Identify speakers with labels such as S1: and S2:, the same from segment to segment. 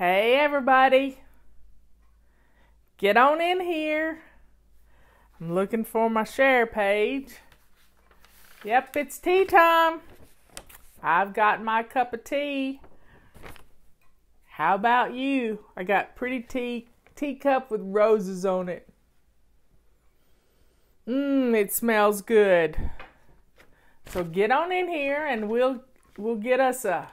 S1: Hey everybody, get on in here. I'm looking for my share page. Yep, it's tea time. I've got my cup of tea. How about you? I got pretty teacup with roses on it. It smells good. So get on in here and we'll get us a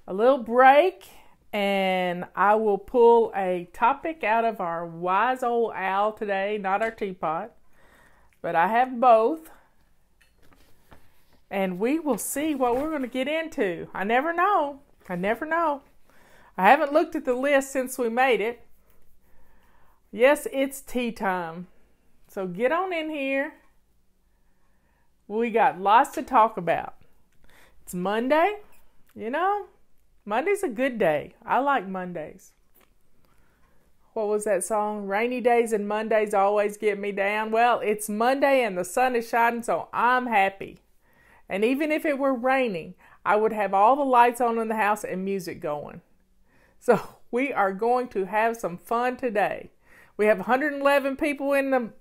S1: little break, and I will pull a topic out of our wise old owl today, not our teapot, but I have both. And we will see what we're going to get into. I never know. I haven't looked at the list since we made it. Yes, it's tea time. So get on in here. We got lots to talk about. It's Monday. You know, Monday's a good day. I like Mondays. What was that song? Rainy days and Mondays always get me down. Well, it's Monday and the sun is shining, so I'm happy. And even if it were raining, I would have all the lights on in the house and music going. So we are going to have some fun today. We have 111 people in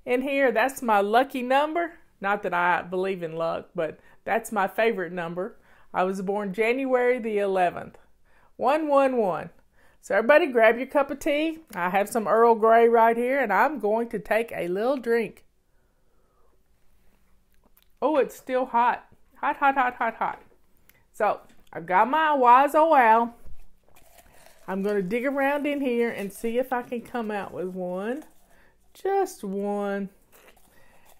S1: here. That's my lucky number. Not that I believe in luck, but that's my favorite number. I was born January the 11th. 111. So everybody grab your cup of tea. I have some Earl Grey right here, and I'm going to take a little drink. Oh, it's still hot. Hot. So I've got my wise old owl. I'm going to dig around in here and see if I can come out with one. Just one.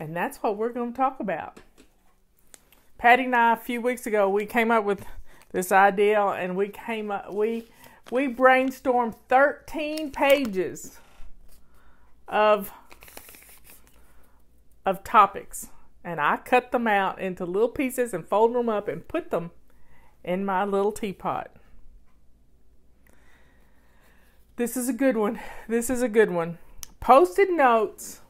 S1: And that's what we're going to talk about. Patty and I, a few weeks ago, we came up with this idea, and we brainstormed 13 pages of topics. And I cut them out into little pieces and folded them up and put them in my little teapot. This is a good one. Post-it notes.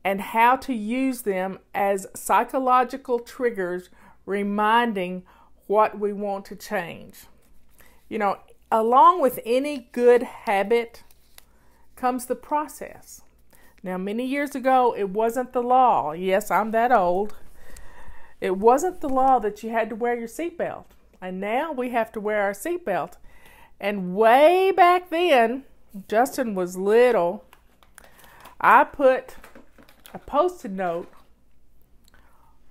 S1: And how to use them as psychological triggers, reminding what we want to change. You know, along with any good habit comes the process. Now, many years ago, it wasn't the law. Yes, I'm that old. It wasn't the law that you had to wear your seatbelt. And now we have to wear our seatbelt. And way back then, Justin was little, I put a Post-it note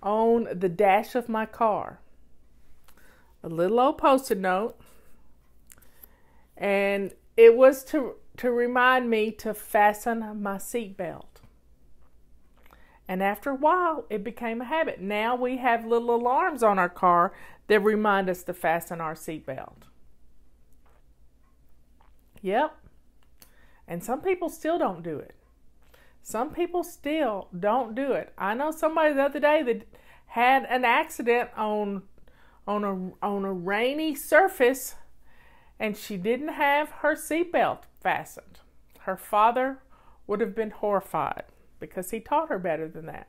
S1: on the dash of my car. A little old Post-it note. And it was to remind me to fasten my seatbelt. And after a while, it became a habit. Now we have little alarms on our car that remind us to fasten our seatbelt. Yep. And some people still don't do it. I know somebody the other day that had an accident on a rainy surface, and she didn't have her seatbelt fastened. Her father would have been horrified because he taught her better than that.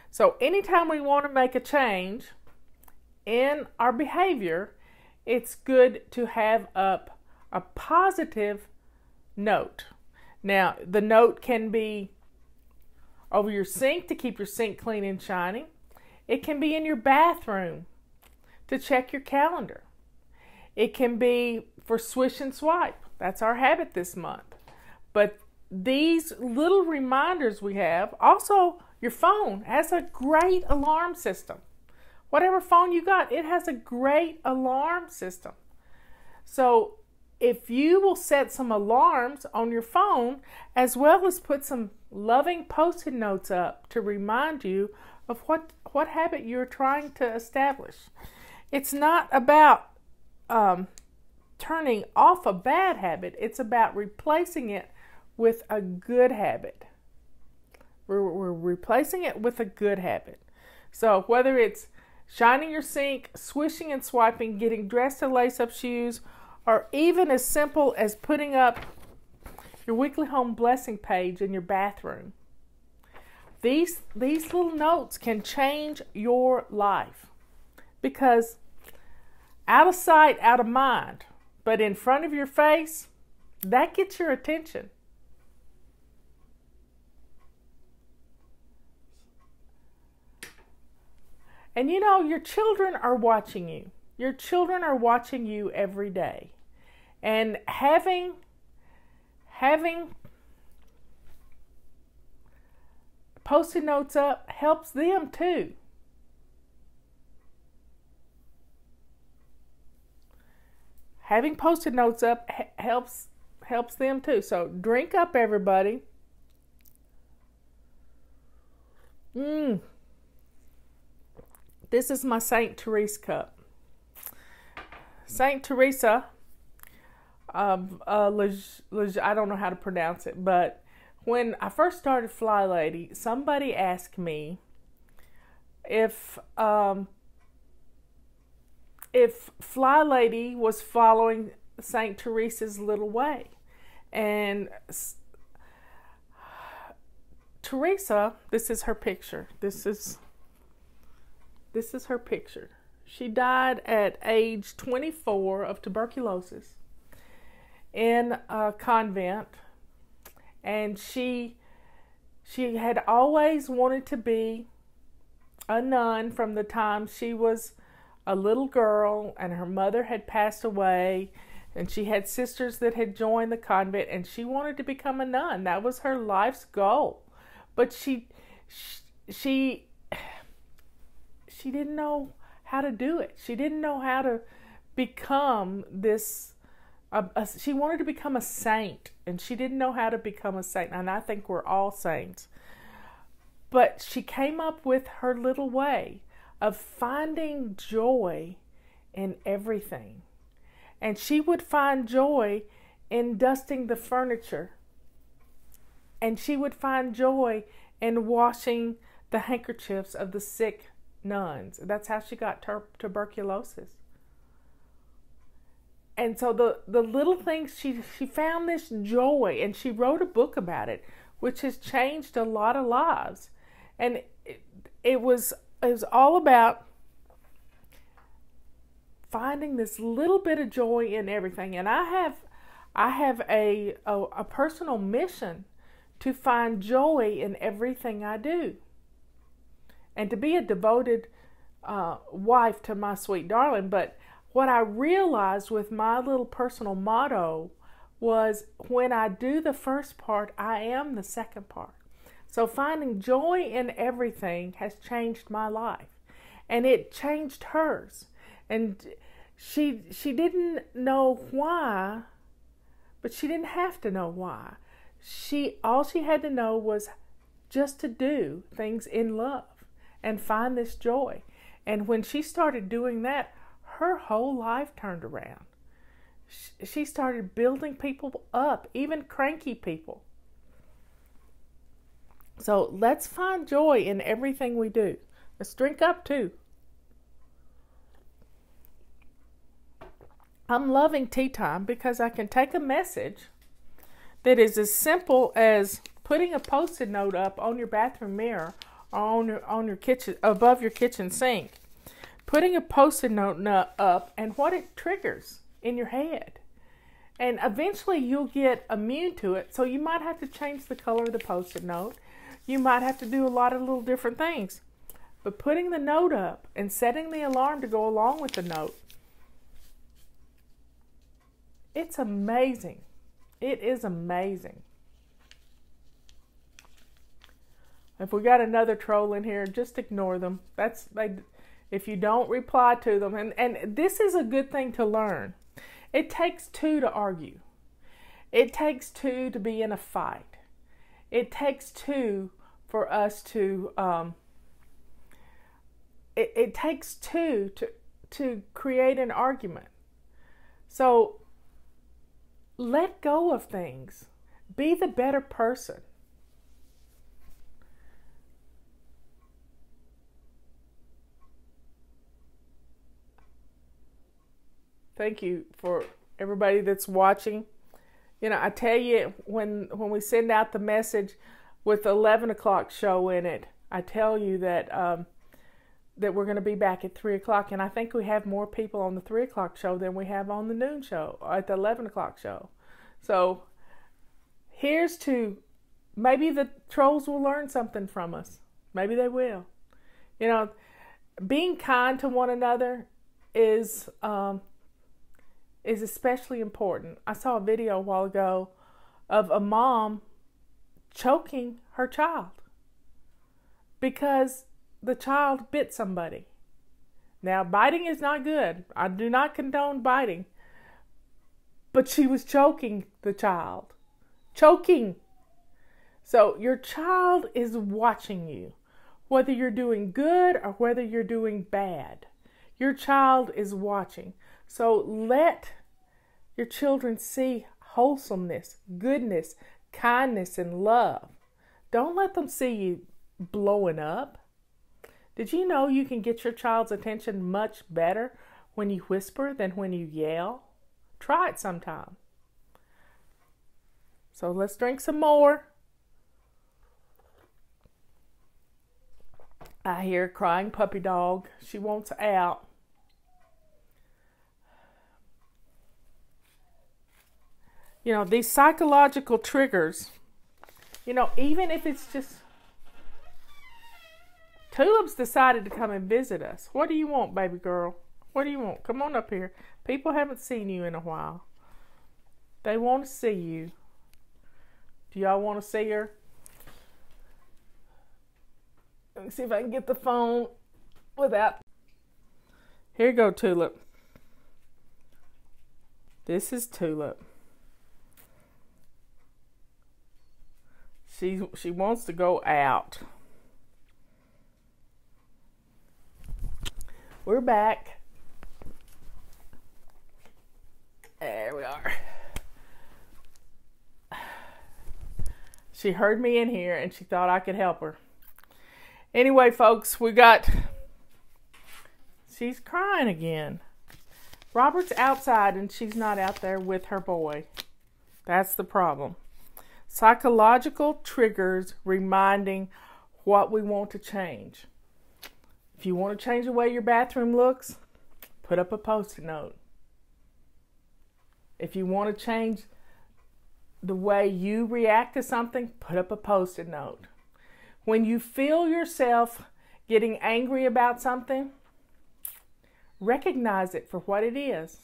S1: So anytime we want to make a change in our behavior, it's good to have up a positive note. Now, the note can be over your sink to keep your sink clean and shiny. It can be in your bathroom to check your calendar. It can be for swish and swipe. That's our habit this month. But these little reminders we have, also your phone has a great alarm system. Whatever phone you got, it has a great alarm system. So if you will set some alarms on your phone, as well as put some loving Post-it notes up to remind you of what habit you're trying to establish. It's not about turning off a bad habit. It's about replacing it with a good habit. We're replacing it with a good habit. So whether it's shining your sink, swishing and swiping, getting dressed to lace up shoes, or even as simple as putting up your weekly home blessing page in your bathroom. These little notes can change your life, because Out of sight, out of mind. But in front of your face, that gets your attention. And you know, your children are watching you. Your children are watching you every day. And having Post-it notes up helps them too. Having Post-it notes up helps them too. So drink up, everybody. This is my St. Teresa cup. St. Teresa of I don't know how to pronounce it, but when I first started Fly Lady, somebody asked me if Fly Lady was following St. Teresa's little way. And Teresa, this is her picture. This is her picture. She died at age 24 of tuberculosis in a convent. And she had always wanted to be a nun from the time she was a little girl, and her mother had passed away, and she had sisters that had joined the convent, and she wanted to become a nun. That was her life's goal. But she didn't know how to do it. She didn't know how to become this. She wanted to become a saint, and she didn't know how to become a saint. And I think we're all saints. But she came up with her little way of finding joy in everything. And she would find joy in dusting the furniture. And she would find joy in washing the handkerchiefs of the sick nuns. That's how she got tuberculosis. And so the little things, she found this joy, and she wrote a book about it, which has changed a lot of lives. And it was all about finding this little bit of joy in everything. And I have a personal mission to find joy in everything I do, and to be a devoted wife to my sweet darling. But what I realized with my little personal motto was, when I do the first part, I am the second part. So finding joy in everything has changed my life, and it changed hers. And she didn't know why, but she didn't have to know why. All she had to know was just to do things in love and find this joy. And when she started doing that, her whole life turned around. She started building people up, even cranky people. So let's find joy in everything we do. Let's drink up too. I'm loving tea time because I can take a message that is as simple as putting a Post-it note up on your bathroom mirror, or on your kitchen, above your kitchen sink. Putting a Post-it note up, and what it triggers in your head. And eventually you'll get immune to it, so you might have to change the color of the Post-it note. You might have to do a lot of little different things. But putting the note up and setting the alarm to go along with the note, it's amazing. It is amazing. If we got another troll in here, just ignore them. If you don't reply to them, and this is a good thing to learn. It takes two to argue. It takes two to be in a fight. It takes two for us to. It takes two to create an argument. So let go of things. Be the better person. Thank you for everybody that's watching. You know, I tell you, when we send out the message with the 11 o'clock show in it, I tell you that that we're going to be back at 3 o'clock. And I think we have more people on the 3 o'clock show than we have on the noon show, or at the 11 o'clock show. So here's to, maybe the trolls will learn something from us. Maybe they will. You know, being kind to one another is especially important. I saw a video a while ago of a mom choking her child because the child bit somebody. Now, biting is not good. I do not condone biting. But she was choking the child. Choking. So your child is watching you, whether you're doing good or whether you're doing bad. Your child is watching. So let your children see wholesomeness, goodness, kindness, and love. Don't let them see you blowing up. Did you know you can get your child's attention much better when you whisper than when you yell? Try it sometime. So let's drink some more. I hear a crying puppy dog. She wants out. You know, these psychological triggers, you know, even if it's just, Tulip's decided to come and visit us. What do you want, baby girl? What do you want? Come on up here. People haven't seen you in a while. They want to see you. Do y'all want to see her? Let me see if I can get the phone without. Here you go, Tulip. This is Tulip. She wants to go out. We're back. There we are. She heard me in here and she thought I could help her. Anyway, folks, she's crying again. Robert's outside and she's not out there with her boy. That's the problem. Psychological triggers reminding what we want to change. If you want to change the way your bathroom looks, put up a Post-it note. If you want to change the way you react to something, put up a Post-it note. When you feel yourself getting angry about something, recognize it for what it is.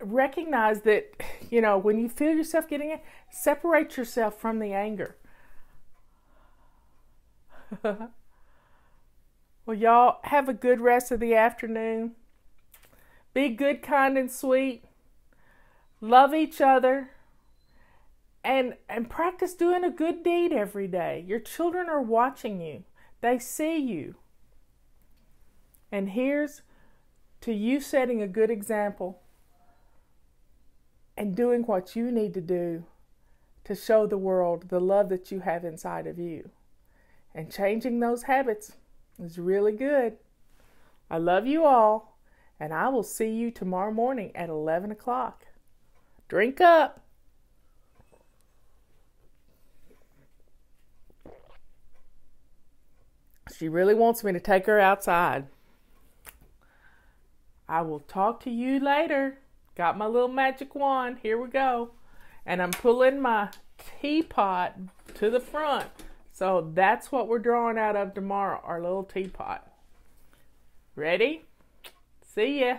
S1: Recognize that, you know, when you feel yourself getting it, separate yourself from the anger. Well, y'all have a good rest of the afternoon. Be good, kind, and sweet. Love each other. And practice doing a good deed every day. Your children are watching you. They see you. And here's to you setting a good example and doing what you need to do to show the world the love that you have inside of you. And changing those habits is really good. I love you all, and I will see you tomorrow morning at 11 o'clock. Drink up. She really wants me to take her outside. I will talk to you later. Got my little magic wand. Here we go. And I'm pulling my teapot to the front. So that's what we're drawing out of tomorrow, our little teapot. Ready? See ya.